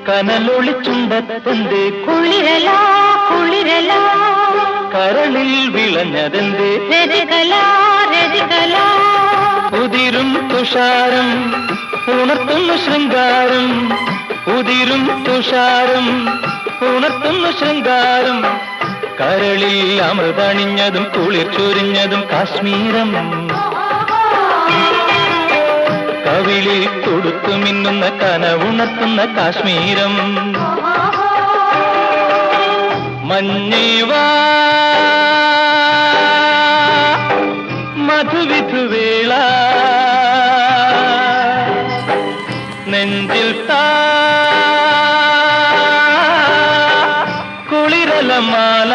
കനലൊളിച്ചുണ്ടത്തെന്തേ കുളിരല കുളിരല കരളിൽ വിളഞ്ഞതെന്തേ രതികല രതികല ഉതിരും തുഷാരം ഉണർത്തുന്നു ശൃംഗാരം ഉതിരും തുഷാരം ഉണർത്തുന്നു ശൃംഗാരം കരളിൽ അമൃതണിഞ്ഞതും കുളിർ ചൊരിഞ്ഞതും കാശ്മീരം കവിളിൽ കൊടുത്തു മിന്നുന്ന കനവുണർത്തുന്ന കാശ്മീരം മഞ്ഞേവാ മധുവിധുവേള നെഞ്ചിൽ താ കുളിരലമാല